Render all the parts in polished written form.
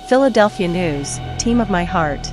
Philadelphia news, team of my heart.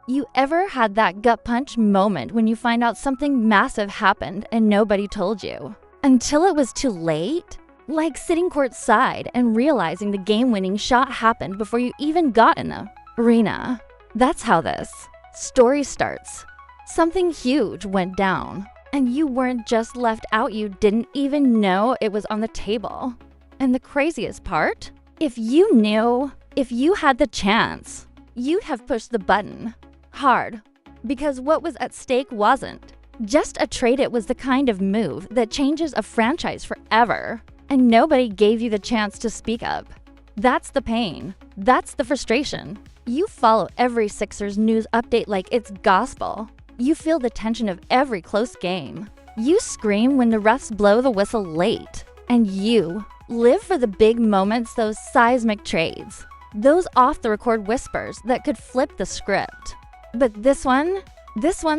You ever had that gut punch moment when you find out something massive happened and nobody told you? Until it was too late? Like sitting courtside and realizing the game-winning shot happened before you even got in the arena. That's how this story starts. Something huge went down, and you weren't just left out, you didn't even know it was on the table. And the craziest part? If you knew, if you had the chance, you'd have pushed the button hard, because what was at stake wasn't just a trade. It was the kind of move that changes a franchise forever, and nobody gave you the chance to speak up. That's the pain. That's the frustration. You follow every Sixers news update like it's gospel. You feel the tension of every close game. You scream when the refs blow the whistle late. And you live for the big moments, those seismic trades, those off-the-record whispers that could flip the script. But this one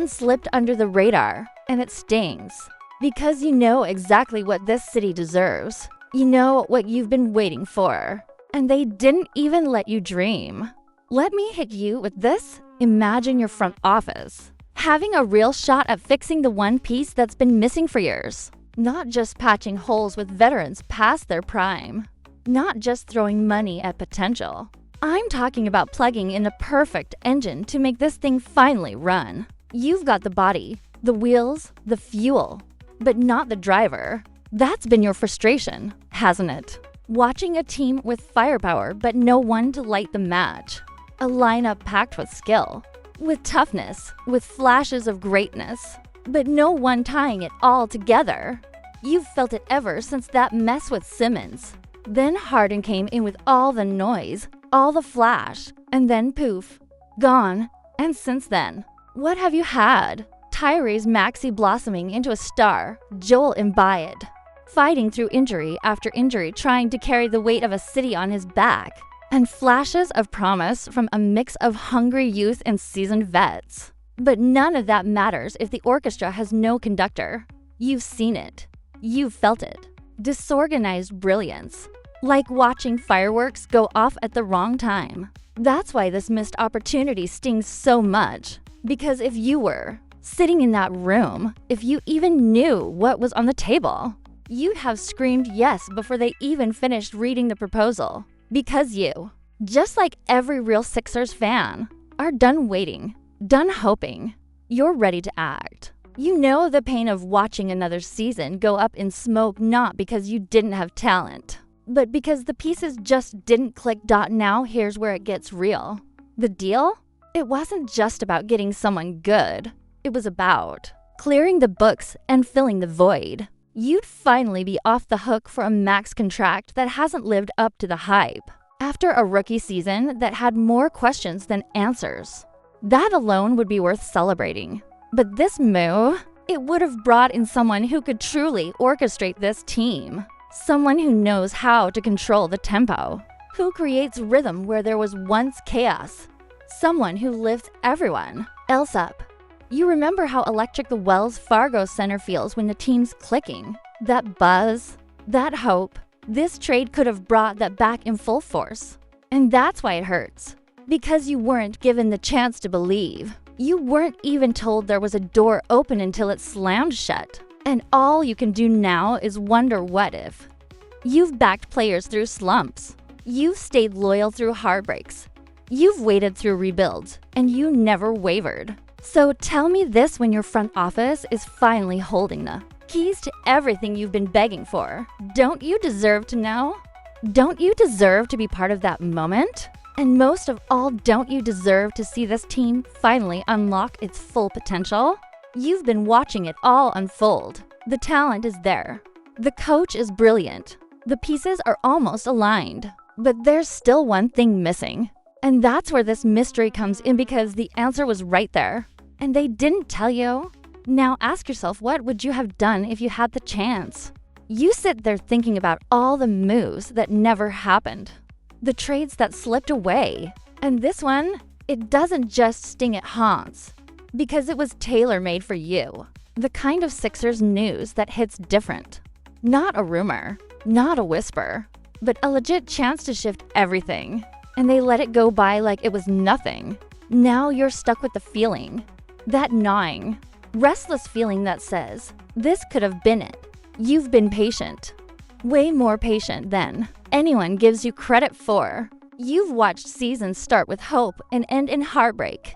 slipped under the radar, and it stings. Because you know exactly what this city deserves. You know what you've been waiting for. And they didn't even let you dream. Let me hit you with this. Imagine your front office having a real shot at fixing the one piece that's been missing for years. Not just patching holes with veterans past their prime. Not just throwing money at potential. I'm talking about plugging in a perfect engine to make this thing finally run. You've got the body, the wheels, the fuel, but not the driver. That's been your frustration, hasn't it? Watching a team with firepower but no one to light the match. A lineup packed with skill, with toughness, with flashes of greatness, but no one tying it all together. You've felt it ever since that mess with Simmons. Then Harden came in with all the noise, all the flash, and then poof, gone. And since then, what have you had? Tyrese Maxey blossoming into a star, Joel Embiid, fighting through injury after injury, trying to carry the weight of a city on his back, and flashes of promise from a mix of hungry youth and seasoned vets. But none of that matters if the orchestra has no conductor. You've seen it. You've felt it. Disorganized brilliance. Like watching fireworks go off at the wrong time. That's why this missed opportunity stings so much. Because if you were sitting in that room, if you even knew what was on the table, you'd have screamed yes before they even finished reading the proposal. Because you, just like every real Sixers fan, are done waiting, done hoping. You're ready to act. You know the pain of watching another season go up in smoke, not because you didn't have talent, but because the pieces just didn't click. Now here's where it gets real. The deal? It wasn't just about getting someone good. It was about clearing the books and filling the void. You'd finally be off the hook for a max contract that hasn't lived up to the hype. After a rookie season that had more questions than answers. That alone would be worth celebrating. But this move, it would have brought in someone who could truly orchestrate this team. Someone who knows how to control the tempo. Who creates rhythm where there was once chaos. Someone who lifts everyone else up. You remember how electric the Wells Fargo Center feels when the team's clicking. That buzz, that hope. This trade could have brought that back in full force. And that's why it hurts. Because you weren't given the chance to believe. You weren't even told there was a door open until it slammed shut. And all you can do now is wonder what if. You've backed players through slumps. You've stayed loyal through heartbreaks. You've waited through rebuilds, and you never wavered. So tell me this when your front office is finally holding the keys to everything you've been begging for. Don't you deserve to know? Don't you deserve to be part of that moment? And most of all, don't you deserve to see this team finally unlock its full potential? You've been watching it all unfold. The talent is there. The coach is brilliant. The pieces are almost aligned. But there's still one thing missing. And that's where this mystery comes in, because the answer was right there. And they didn't tell you. Now ask yourself, what would you have done if you had the chance? You sit there thinking about all the moves that never happened. The trades that slipped away. And this one, it doesn't just sting, it haunts. Because it was tailor-made for you. The kind of Sixers news that hits different. Not a rumor, not a whisper, but a legit chance to shift everything. and they let it go by like it was nothing. Now you're stuck with the feeling, that gnawing, restless feeling that says, this could have been it. You've been patient, way more patient than anyone gives you credit for. You've watched seasons start with hope and end in heartbreak.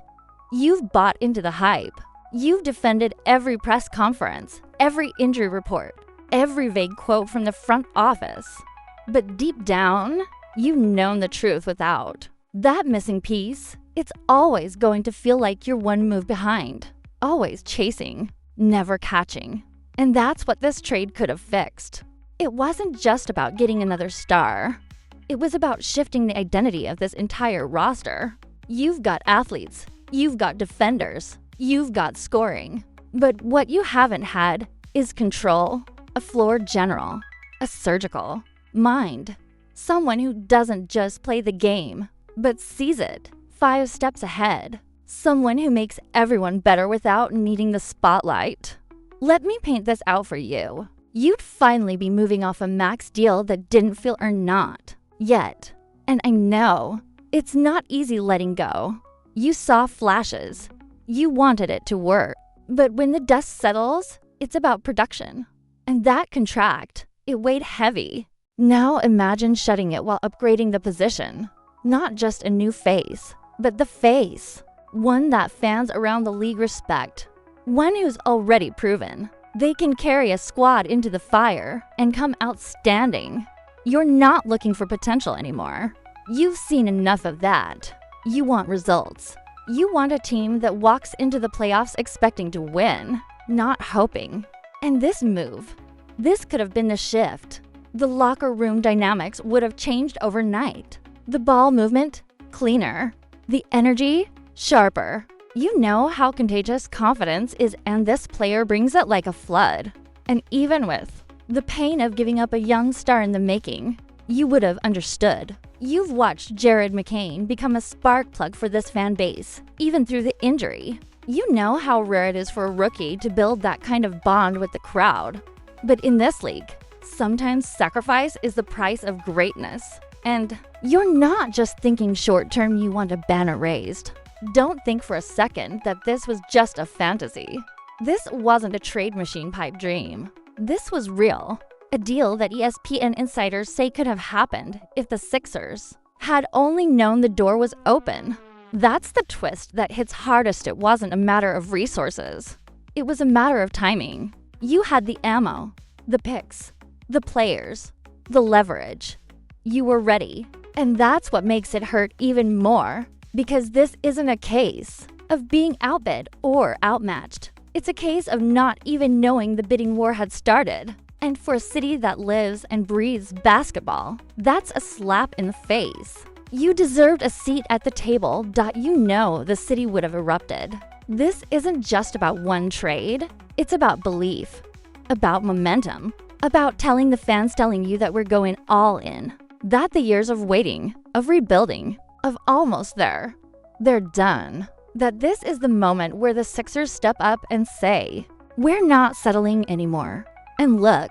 You've bought into the hype. You've defended every press conference, every injury report, every vague quote from the front office. But deep down, you've known the truth without that missing piece. It's always going to feel like you're one move behind, always chasing, never catching. And that's what this trade could have fixed. It wasn't just about getting another star. It was about shifting the identity of this entire roster. You've got athletes, you've got defenders, you've got scoring. But what you haven't had is control, a floor general, a surgical mind, someone who doesn't just play the game, but sees it 5 steps ahead, someone who makes everyone better without needing the spotlight. Let me paint this out for you. You'd finally be moving off a max deal that didn't feel earned not yet. And I know it's not easy letting go. You saw flashes. You wanted it to work. But when the dust settles, it's about production. And that contract, it weighed heavy. Now imagine shutting it while upgrading the position. Not just a new face, but the face. One that fans around the league respect. One who's already proven they can carry a squad into the fire and come outstanding. You're not looking for potential anymore. You've seen enough of that. You want results. You want a team that walks into the playoffs expecting to win, not hoping. And this move, this could have been the shift. The locker room dynamics would have changed overnight. The ball movement, cleaner. The energy, sharper. You know how contagious confidence is, and this player brings it like a flood. And even with the pain of giving up a young star in the making, you would have understood. You've watched Jared McCain become a spark plug for this fan base, even through the injury. You know how rare it is for a rookie to build that kind of bond with the crowd. But in this league, sometimes sacrifice is the price of greatness. And you're not just thinking short-term you want a banner raised. Don't think for a second that this was just a fantasy. This wasn't a trade machine pipe dream. This was real. A deal that ESPN insiders say could have happened if the Sixers had only known the door was open. That's the twist that hits hardest. It wasn't a matter of resources. It was a matter of timing. You had the ammo, the picks, the players, the leverage. You were ready. And that's what makes it hurt even more. Because this isn't a case of being outbid or outmatched. It's a case of not even knowing the bidding war had started. And for a city that lives and breathes basketball, that's a slap in the face. You deserved a seat at the table. You know the city would have erupted. This isn't just about one trade. It's about belief, about momentum, about telling the fans you that we're going all in. That the years of waiting, of rebuilding, of almost there, they're done. That this is the moment where the Sixers step up and say, we're not settling anymore. And look,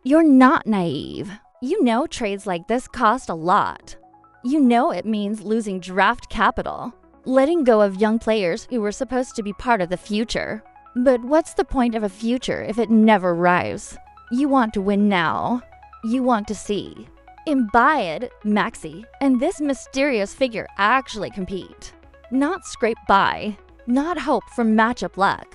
you're not naive. You know trades like this cost a lot. You know it means losing draft capital, letting go of young players who were supposed to be part of the future. But what's the point of a future if it never arrives? You want to win now. You want to see Embiid, Maxey, and this mysterious figure actually compete. Not scrape by, not hope for matchup luck,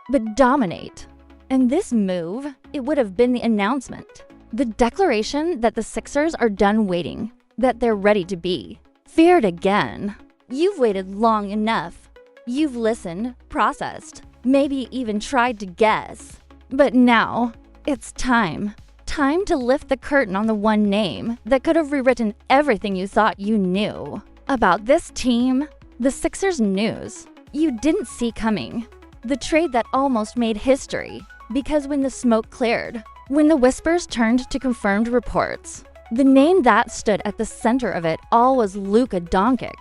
but dominate. And this move, it would have been the announcement, the declaration that the Sixers are done waiting, that they're ready to be feared again. You've waited long enough. You've listened, processed, maybe even tried to guess. But now, it's time. Time to lift the curtain on the one name that could have rewritten everything you thought you knew. About this team, the Sixers news you didn't see coming. The trade that almost made history. Because when the smoke cleared, when the whispers turned to confirmed reports, the name that stood at the center of it all was Luka Doncic.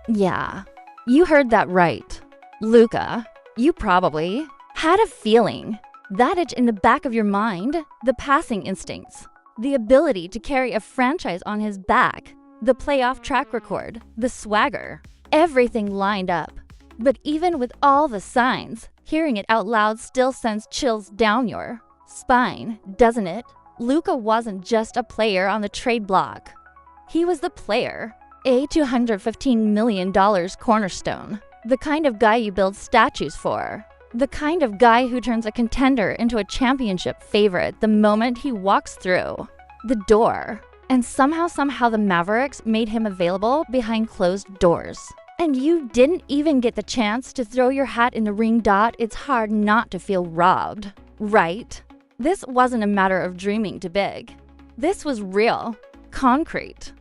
Yeah, you heard that right. Luka. You probably had a feeling. That itch in the back of your mind, the passing instincts, the ability to carry a franchise on his back. the playoff track record, the swagger. Everything lined up. But even with all the signs, hearing it out loud still sends chills down your spine, doesn't it? Luka wasn't just a player on the trade block. He was the player, a $215 million cornerstone, the kind of guy you build statues for, the kind of guy who turns a contender into a championship favorite the moment he walks through the door. And somehow the Mavericks made him available behind closed doors. And you didn't even get the chance to throw your hat in the ring. It's hard not to feel robbed, right? This wasn't a matter of dreaming too big. This was real, concrete,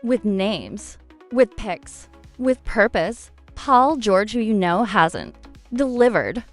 with names, with picks, with purpose. Paul George, who you know hasn't delivered.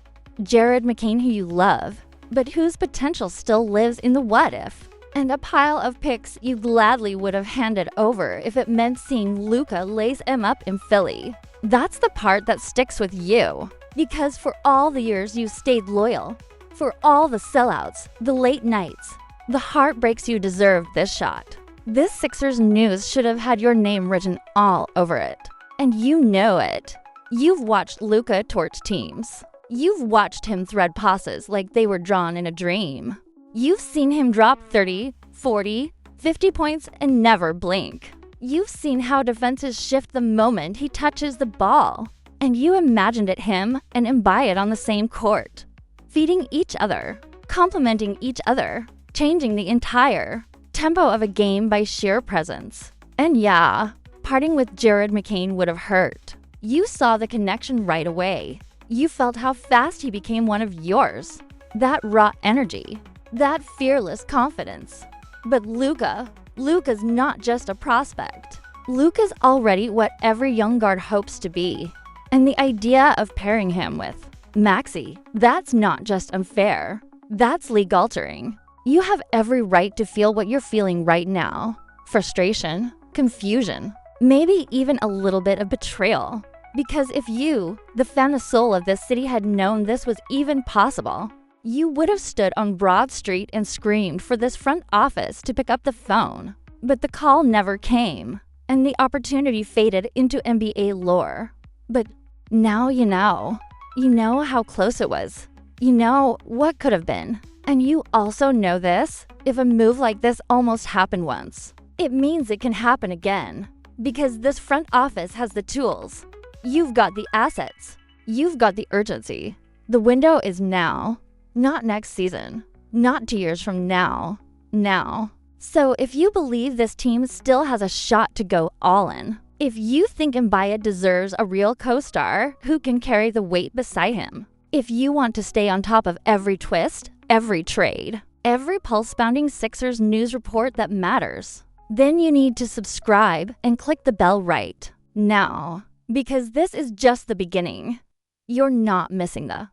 Jared McCain, who you love, but whose potential still lives in the what if. And a pile of picks you gladly would have handed over if it meant seeing Luka lace him up in Philly. That's the part that sticks with you. Because for all the years you stayed loyal, for all the sellouts, the late nights, the heartbreaks, you deserved this shot. This Sixers news should have had your name written all over it. And you know it. You've watched Luka torch teams. You've watched him thread passes like they were drawn in a dream. You've seen him drop 30, 40, 50 points and never blink. You've seen how defenses shift the moment he touches the ball. And you imagined it him and Embiid on the same court, feeding each other, complementing each other, changing the entire tempo of a game by sheer presence. And yeah, parting with Jared McCain would have hurt. You saw the connection right away. You felt how fast he became one of yours. That raw energy. That fearless confidence. But Luka's not just a prospect. Luka's already what every young guard hopes to be. And the idea of pairing him with Maxey, that's not just unfair. That's league-altering. You have every right to feel what you're feeling right now. Frustration, confusion, maybe even a little bit of betrayal. Because if you, the fan and soul of this city, had known this was even possible, you would have stood on Broad Street and screamed for this front office to pick up the phone. But the call never came, and the opportunity faded into NBA lore. But now you know. You know how close it was. You know what could have been. And you also know this: if a move like this almost happened once, it means it can happen again. Because this front office has the tools. You've got the assets. You've got the urgency. The window is now. Not next season. Not 2 years from now. Now. So if you believe this team still has a shot to go all in, if you think Embiid deserves a real co-star who can carry the weight beside him, if you want to stay on top of every twist, every trade, every pulse-pounding Sixers news report that matters, then you need to subscribe and click the bell right now. Because this is just the beginning. You're not missing the